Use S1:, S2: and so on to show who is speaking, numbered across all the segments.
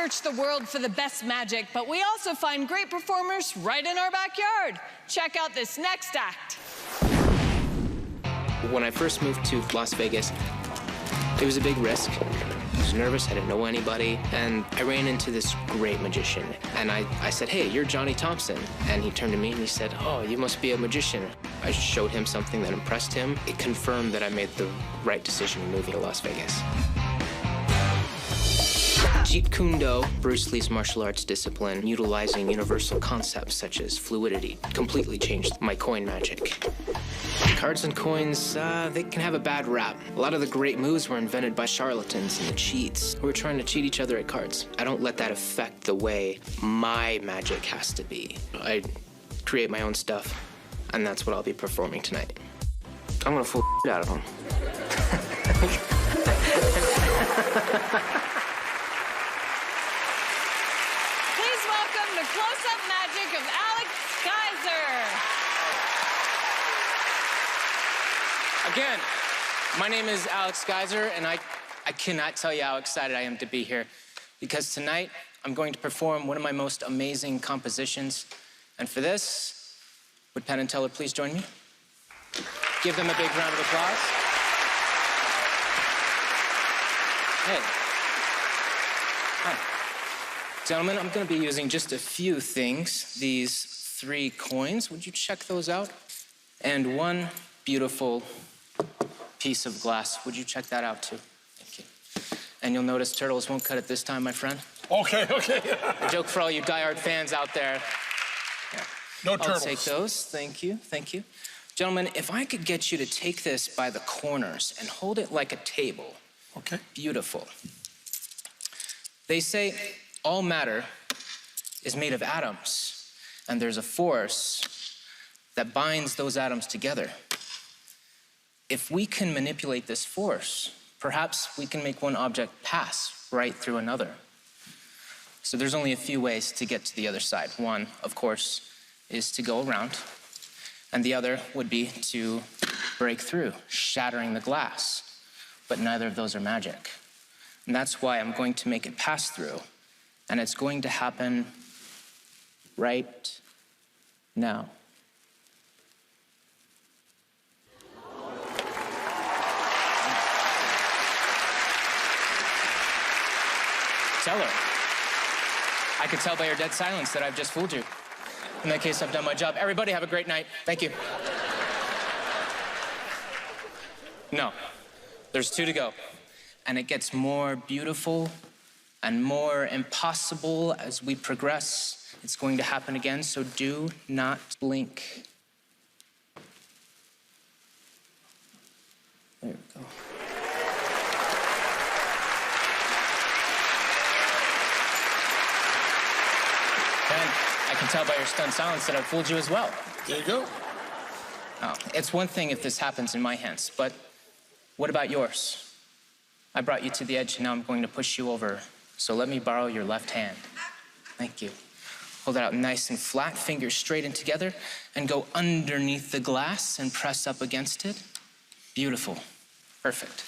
S1: search the world for the best magic, but we also find great performers right in our backyard. Check out this next act.
S2: When I first moved to Las Vegas, it was a big risk. I was nervous, I didn't know anybody, and I ran into this great magician. And I said, "Hey, you're Johnny Thompson." And he turned to me and he said, "Oh, you must be a magician." I showed him something that impressed him. It confirmed that I made the right decision in moving to Las Vegas. Jeet Kune Do, Bruce Lee's martial arts discipline, utilizing universal concepts such as fluidity, completely changed my coin magic. Cards and coins, they can have a bad rap. A lot of the great moves were invented by charlatans and the cheats who were trying to cheat each other at cards. I don't let that affect the way my magic has to be. I create my own stuff, and that's what I'll be performing tonight. I'm gonna fool the out of them.
S1: Please welcome the close-up magic of Alex Geyser.
S2: Again, my name is Alex Geyser, and I cannot tell you how excited I am to be here, because tonight I'm going to perform one of my most amazing compositions. And for this, would Penn and Teller please join me? Give them a big round of applause. Hey. Hi. Gentlemen, I'm going to be using just a few things. These 3 coins, would you check those out? And 1 beautiful piece of glass. Would you check that out too? Thank you. And you'll notice turtles won't cut it this time, my friend.
S3: Okay.
S2: A joke for all you diehard fans out there. Yeah.
S3: No turtles.
S2: I'll take those. Thank you. Gentlemen, if I could get you to take this by the corners and hold it like a table.
S3: Okay.
S2: Beautiful. They say all matter is made of atoms, and there's a force that binds those atoms together. If we can manipulate this force, perhaps we can make one object pass right through another. So there's only a few ways to get to the other side. One, of course, is to go around, and the other would be to break through, shattering the glass. But neither of those are magic. And that's why I'm going to make it pass through, and it's going to happen right now. Teller, I could tell by your dead silence that I've just fooled you. In that case, I've done my job. Everybody have a great night. Thank you. No, there's 2 to go. And it gets more beautiful and more impossible as we progress. It's going to happen again, so do not blink. There we go. Ben, I can tell by your stunned silence that I've fooled you as well.
S3: There you go.
S2: Oh, it's one thing if this happens in my hands, but what about yours? I brought you to the edge, and now I'm going to push you over. So let me borrow your left hand. Thank you. Hold it out nice and flat, fingers straight and together, and go underneath the glass and press up against it. Beautiful. Perfect.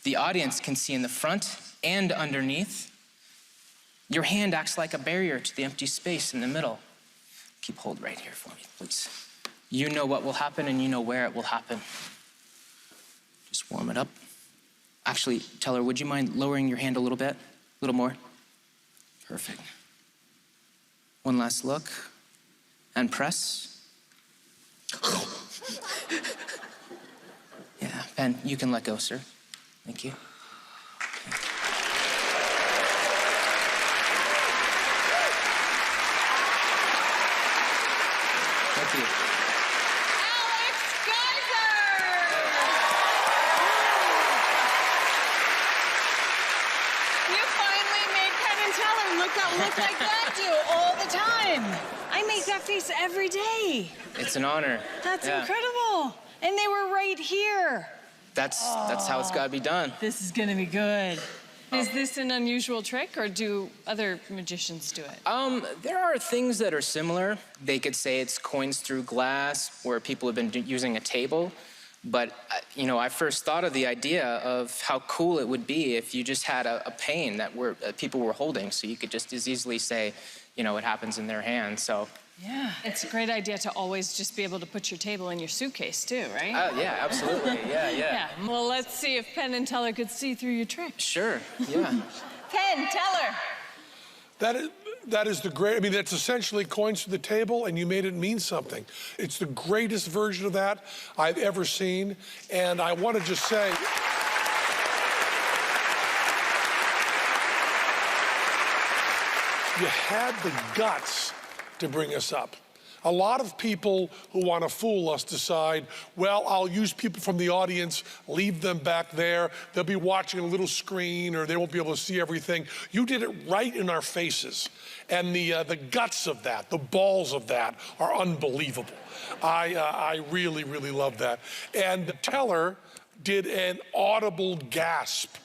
S2: The audience can see in the front and underneath. Your hand acts like a barrier to the empty space in the middle. Keep hold right here for me, please. You know what will happen, and you know where it will happen. Just warm it up. Actually, Teller, would you mind lowering your hand a little bit? A little more? Perfect. One last look. And press. Yeah, Ben, you can let go, sir. Thank you. Thank you.
S1: Alex Geyser! You finally made Penn and Teller look like that do all the time. I make that face every day.
S2: It's an honor.
S1: That's
S2: Yeah.
S1: incredible. And they were right here.
S2: That's how it's gotta be done.
S1: This is gonna be good. Is this an unusual trick, or do other magicians do it?
S2: There are things that are similar. They could say it's coins through glass, where people have been using a table. But, you know, I first thought of the idea of how cool it would be if you just had a pane that people were holding, so you could just as easily say, you know, it happens in their hand. So.
S1: Yeah, it's a great idea to always just be able to put your table in your suitcase too, right?
S2: Yeah, absolutely. Yeah.
S1: Well, let's see if Penn and Teller could see through your trick.
S2: Sure. Yeah.
S1: Penn, Teller.
S3: That is the great, I mean, that's essentially coins to the table, and you made it mean something. It's the greatest version of that I've ever seen, and I want to just say, you had the guts to bring us up. A lot of people who want to fool us decide, well, I'll use people from the audience, leave them back there. They'll be watching a little screen, or they won't be able to see everything. You did it right in our faces. And the guts of that, the balls of that are unbelievable. I really, really love that. And Teller did an audible gasp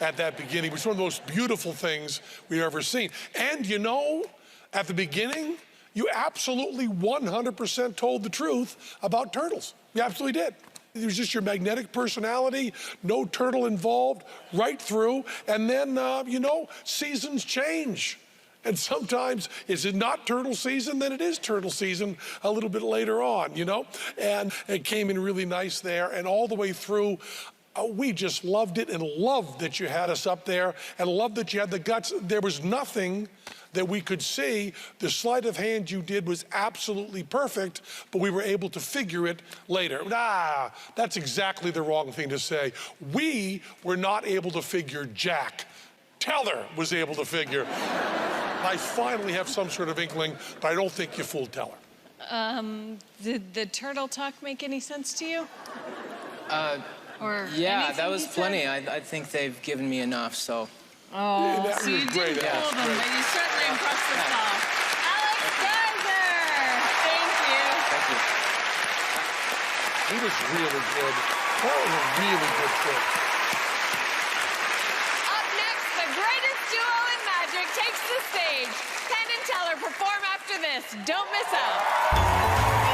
S3: at that beginning, which is one of the most beautiful things we've ever seen. And you know, at the beginning, you absolutely 100% told the truth about turtles. You absolutely did. It was just your magnetic personality, no turtle involved, right through. And then, you know, seasons change. And sometimes is it not turtle season, then it is turtle season a little bit later on, you know? And it came in really nice there, and all the way through, we just loved it, and loved that you had us up there, and loved that you had the guts. There was nothing that we could see. The sleight of hand you did was absolutely perfect, but we were able to figure it later. That's exactly the wrong thing to say. We were not able to figure Jack. Teller was able to figure. I finally have some sort of inkling, but I don't think you fooled Teller.
S1: Did the turtle talk make any sense to you? Or
S2: yeah, that was plenty. I think they've given me enough, so.
S1: Oh,
S3: Yeah,
S1: so you didn't fool them, but you certainly impressed us all. Alex Geiser! Thank you.
S2: Thank you.
S3: He was really good. That was a really good trick.
S1: Up next, the greatest duo in magic takes the stage. Penn and Teller perform after this. Don't miss out.